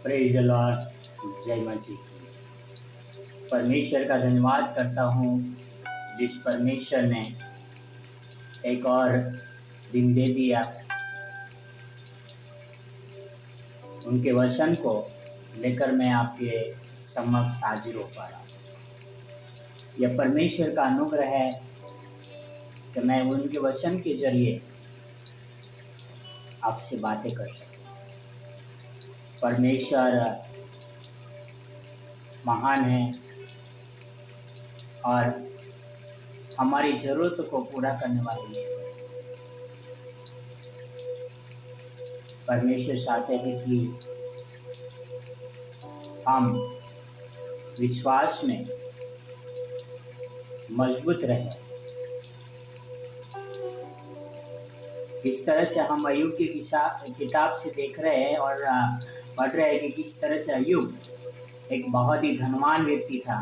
Praise the Lord. जय मसीह। परमेश्वर का धन्यवाद करता हूँ जिस परमेश्वर ने एक और दिन दे दिया। उनके वचन को लेकर मैं आपके समक्ष हाजिर हो पा रहा हूँ। यह परमेश्वर का अनुग्रह है कि मैं उनके वचन के जरिए आपसे बातें कर सकूँ। परमेश्वर महान है और हमारी ज़रूरत को पूरा करने वाले ईश्वर। परमेश्वर चाहते हैं कि हम विश्वास में मजबूत रहें। किस तरह से हम अय्यूब की किताब से देख रहे हैं और पढ़ रहे हैं कि किस तरह से अय्यूब एक बहुत ही धनवान व्यक्ति था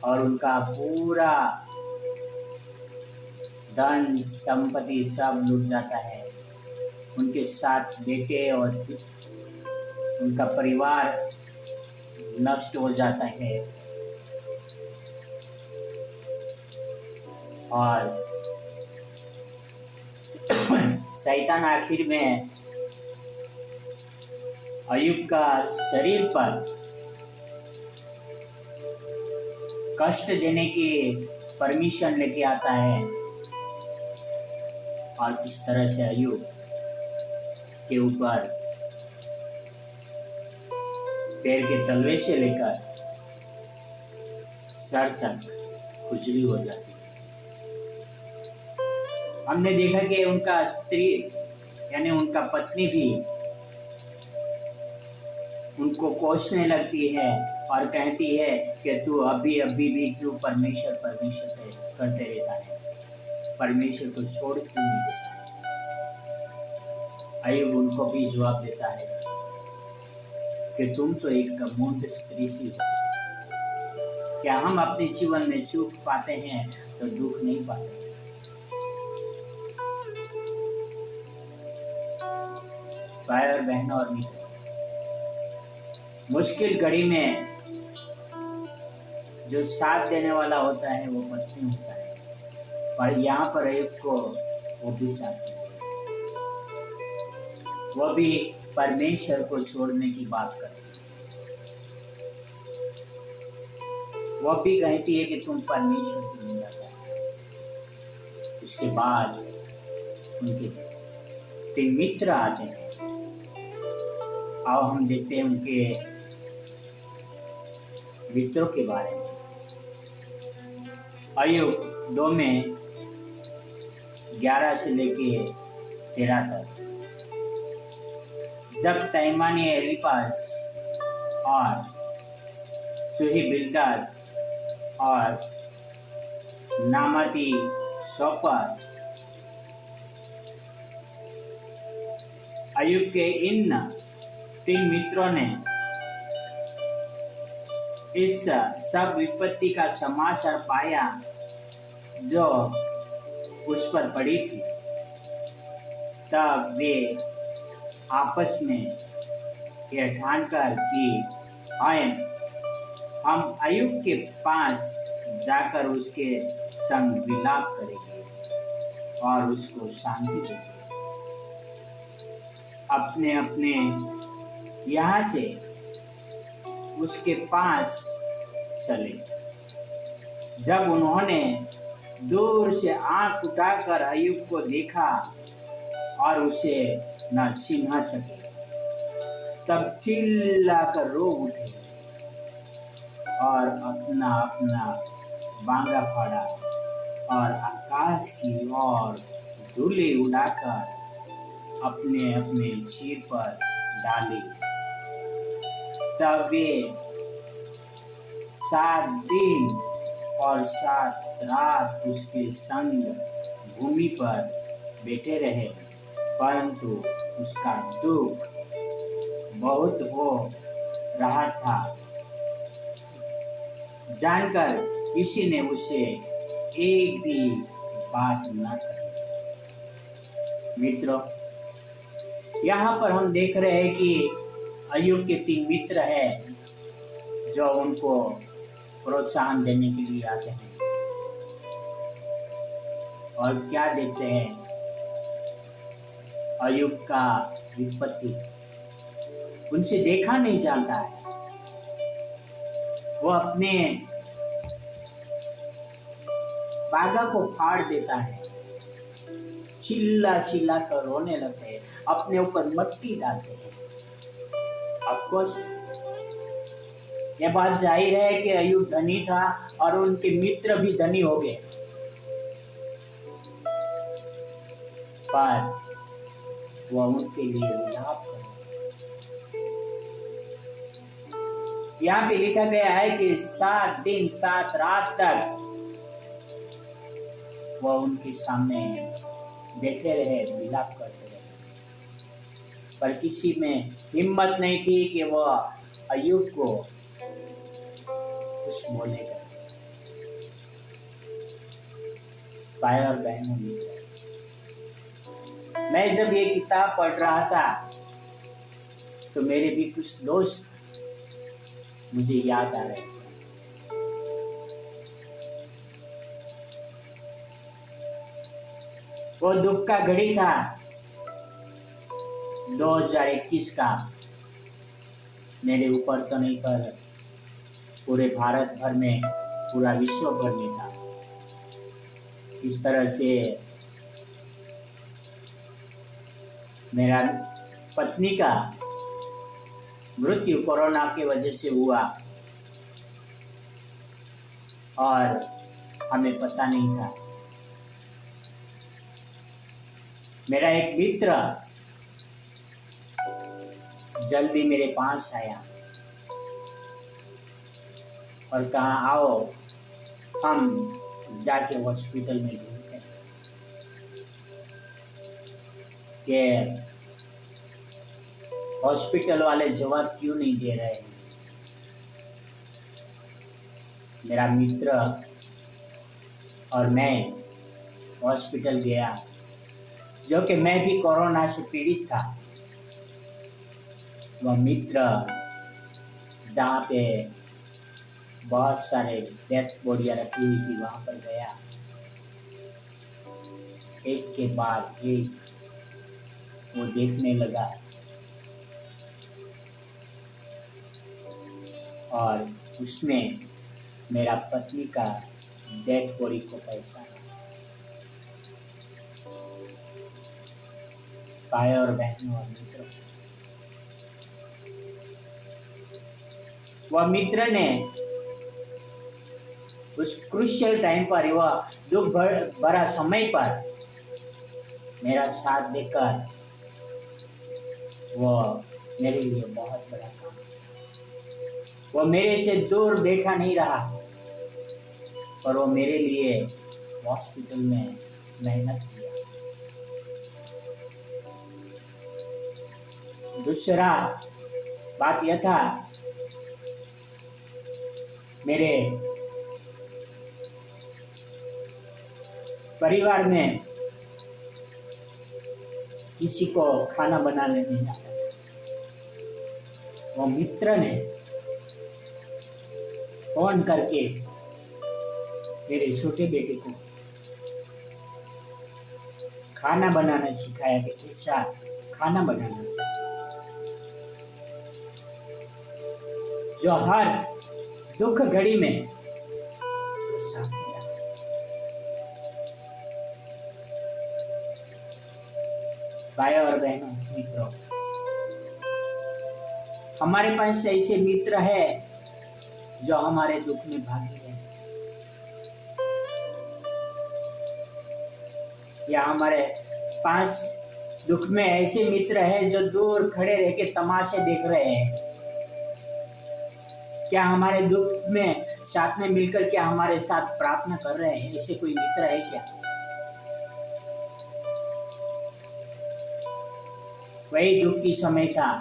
और उनका पूरा धन संपत्ति सब लूट जाता है। उनके साथ बेटे और उनका परिवार नष्ट हो जाता है और शैतान आखिर में अय्यूब का शरीर पर कष्ट देने की परमिशन लेके आता है और किस तरह से अय्यूब के ऊपर पैर के तलवे से लेकर सर तक खुजली हो जाती है। हमने देखा कि उनका स्त्री यानी उनका पत्नी भी उनको कोसने लगती है और कहती है कि तू अभी भी क्यों परमेश्वर करते रहता है, परमेश्वर को छोड़ क्यों नहीं देता है। अय्यूब उनको भी जवाब देता है कि तुम तो एक मूर्ख स्त्री सी हो। क्या हम अपने जीवन में सुख पाते हैं तो दुख नहीं पाते? भाई और बहनों और मित्रों, मुश्किल घड़ी में जो साथ देने वाला होता है वो पत्नी होता है और यहाँ पर अय्यूब को वो भी साथ देता है। वो भी परमेश्वर को छोड़ने की बात करती है। वो भी कहती है कि तुम परमेश्वर की निंदा करो। उसके बाद उनके 3 मित्र आते हैं। आओ हम देखते हैं उनके मित्रों के बारे में। अय्यूब 2 में 11 से लेके 13 तक। जब तैमानी एलीपास और सूही बिल्दद और नामाती सोपर अय्यूब के इन 3 मित्रों ने इस सब विपत्ति का समाचार पाया जो उस पर पड़ी थी, तब वे आपस में यह ठानकर कि हम अय्यूब के पास जाकर उसके संग विलाप करेंगे और उसको शांति देंगे। अपने अपने यहाँ से उसके पास चले। जब उन्होंने दूर से आंख उठाकर अय्यूब को देखा और उसे न चिन्ह सके, तब चिल्लाकर रो उठे और अपना अपना बांगा फाड़ा और आकाश की ओर धूली उड़ाकर अपने अपने सिर पर डाली। तब वे 7 दिन और 7 रात उसके संग भूमि पर बैठे रहे, परंतु उसका दुख बहुत हो रहा था जानकर किसी ने उसे एक भी बात न कही। मित्रों, यहाँ पर हम देख रहे हैं कि अय्यूब के 3 मित्र हैं जो उनको प्रोत्साहन देने के लिए आते हैं और क्या देते हैं। अय्यूब का विपत्ति उनसे देखा नहीं जाता है। वो अपने बागा को फाड़ देता है, चिल्ला चिल्ला कर रोने लगते हैं, अपने ऊपर मट्टी डालते हैं। ऑफकोर्स यह बात जाहिर है कि अय्यूब धनी था और उनके मित्र भी धनी हो गए, पर वह उनके लिए विलाप कर। यहाँ पे लिखा गया है कि 7 दिन 7 रात तक वह उनके सामने बैठे रहे, विलाप करते रहे, पर किसी में हिम्मत नहीं थी कि वह अय्यूब को कुछ बोलेगा। भाई और बहनों, मैं जब ये किताब पढ़ रहा था तो मेरे भी कुछ दोस्त मुझे याद आ रहे थे। वो दुख का घड़ी था 2021 का, मेरे ऊपर तो नहीं पर पूरे भारत भर में, पूरा विश्व भर में था। इस तरह से मेरा पत्नी का मृत्यु कोरोना की वजह से हुआ और हमें पता नहीं था। मेरा एक मित्र जल्दी मेरे पास आया और कहा, आओ हम जाके हॉस्पिटल में ढूंढते हैं कि हॉस्पिटल वाले जवाब क्यों नहीं दे रहे हैं। मेरा मित्र और मैं हॉस्पिटल गया, जो कि मैं भी कोरोना से पीड़ित था। वह मित्र जहाँ पे बहुत सारे डेथ बॉडियाँ रखी हुई थी वहाँ पर गया, एक के बाद एक वो देखने लगा और उसमें मेरा पत्नी का डेथ बॉडी को पहचाना। भाई और बहनों और मित्रों, वह मित्र ने उस क्रूशियल टाइम पर, वह दुख भरा समय पर मेरा साथ देकर वह मेरे लिए बहुत बड़ा काम। वह मेरे से दूर बैठा नहीं रहा, पर वो मेरे लिए हॉस्पिटल में मेहनत किया। दूसरा बात यह था, मेरे परिवार में किसी को खाना बनाने नहीं आता था। वो मित्र ने फोन करके मेरे छोटे बेटे को खाना बनाना सिखाया कि कैसा खाना बनाना चाहिए, जो हर दुख घड़ी में साथ दिया। भाई और बहनों, मित्रों, हमारे पास ऐसे मित्र है जो हमारे दुख में भागी है, या हमारे पास दुख में ऐसे मित्र है जो दूर खड़े रह के तमाशे देख रहे हैं। क्या हमारे दुख में साथ में मिलकर क्या हमारे साथ प्रार्थना कर रहे हैं? ऐसे कोई मित्र है क्या? वही दुख की समय था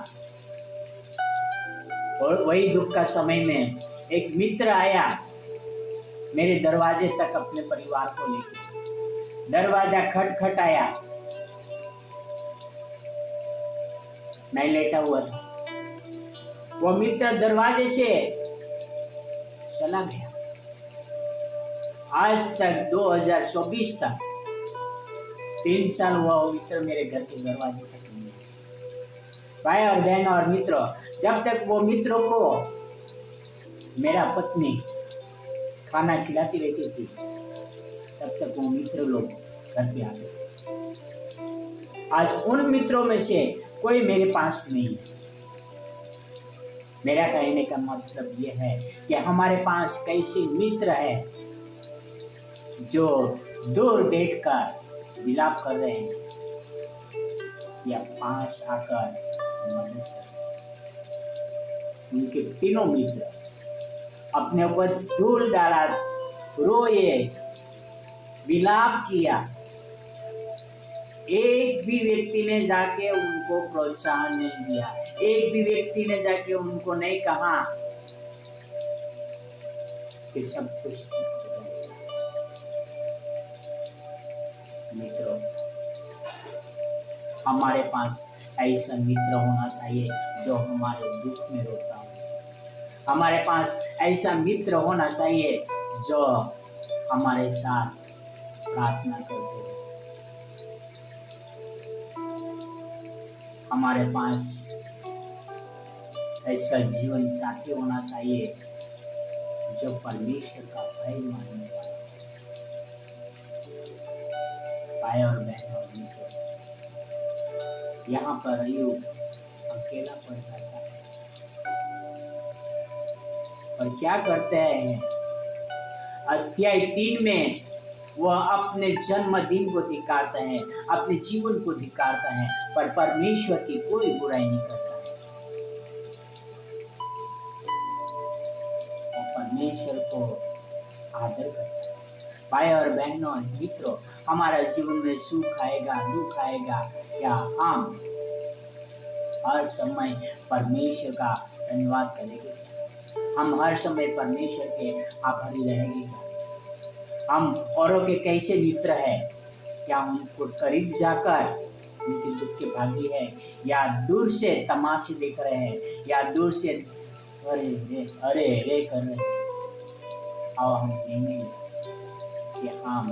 और वही दुख का समय में एक मित्र आया मेरे दरवाजे तक अपने परिवार को लेकर। दरवाजा खटखटाया, मैं लेटा हुआ था, वो मित्र दरवाजे से चला गया। आज तक 2024 तक 3 साल हुआ वो मित्र मेरे घर के दरवाजे तक नहीं आया। भाई और बहन और मित्रों, जब तक वो मित्रों को मेरा पत्नी खाना खिलाती रहती थी, तब तक वो मित्र लोग घर पे आते थे। आज उन मित्रों में से कोई मेरे पास नहीं है। मेरा कहने का मतलब यह है कि हमारे पास कैसे मित्र है जो दूर बैठकर विलाप कर रहे हैं या पास आकर मदद कर रहे हैं। उनके तीनों मित्र अपने ऊपर धूल डाला, रोए, विलाप किया, एक भी व्यक्ति ने जाके उनको प्रोत्साहन नहीं दिया, एक भी व्यक्ति ने जाके उनको नहीं कहा कि सब कुछ ठीक हो जाएगा। मित्रों, हमारे पास ऐसा मित्र होना चाहिए जो हमारे दुख में रोता हो। हमारे पास ऐसा मित्र होना चाहिए जो हमारे साथ प्रार्थना करते हो। हमारे पास ऐसा जीवन साथी होना चाहिए जो परमेश्वर का भय मानने वाला। भाई और बहन और मित्रों, यहाँ पर अय्यूब अकेला पड़ जाता है और क्या करते हैं? अध्याय 3 में वह अपने जन्मदिन को धिक्कारता है, अपने जीवन को धिक्कारता है, पर परमेश्वर की कोई बुराई नहीं करता है। वो परमेश्वर को आदर करता है। भाई और बहनों और मित्रों, हमारा जीवन में सुख आएगा, दुख आएगा, या हम हर समय परमेश्वर का धन्यवाद करेंगे? हम हर समय परमेश्वर के आभारी रहेंगे? हम औरों के कैसे मित्र हैं? क्या उनको करीब जाकर उनके दुख के भागी है, या दूर से तमाशे देख रहे हैं, या दूर से अरे रे कर रहे हैं? आओ हम देखेंगे कि हम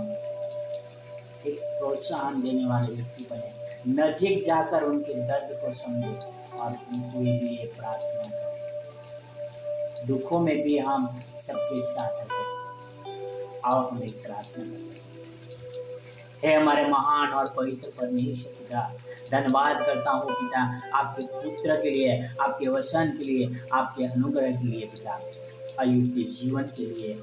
एक प्रोत्साहन देने वाले व्यक्ति बने, नजीक जाकर उनके दर्द को समझे और उनको लिए प्रार्थना करें। दुखों में भी हम सबके साथ हैं। आओ हम एक प्रार्थना करें। हे हमारे महान और पवित्र परमेश्वर पिता, धन्यवाद करता हूँ पिता आपके पुत्र के लिए, आपके वचन के लिए, आपके अनुग्रह के लिए पिता, अय्यूब के जीवन के लिए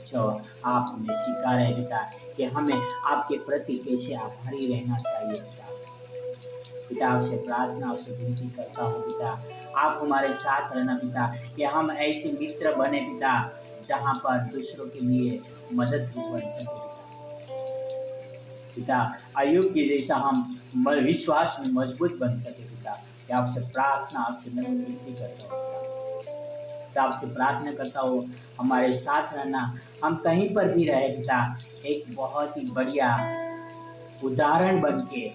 जो आप हमें सिखा रहे पिता कि हमें आपके प्रति कैसे आभारी रहना चाहिए पिता। पिता आपसे प्रार्थना, आपसे विनती करता हूँ पिता, आप हमारे साथ रहना पिता, कि हम ऐसे मित्र बने पिता जहाँ पर दूसरों के लिए मदद बन सके पिता। अय्यूब के जैसा हम विश्वास में मजबूत बन सके पिता। कि आपसे प्रार्थना, आपसे विनती करता हूँ पिता, आपसे प्रार्थना करता हूँ हमारे साथ रहना, हम कहीं पर भी रहे पिता, एक बहुत ही बढ़िया उदाहरण बन के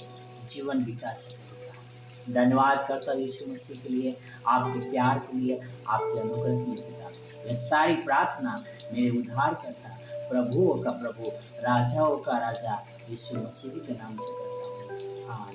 जीवन बिता सके पिता। धन्यवाद करता हूँ यीशु मसीह के लिए, आपके प्यार के लिए, आपके अनुग्रह के लिए पिता। यह सारी प्रार्थना मेरे उद्धार करता, प्रभुओं का प्रभु, राजाओं का राजा यीशु मसीह के नाम से करता हूँ। हाँ।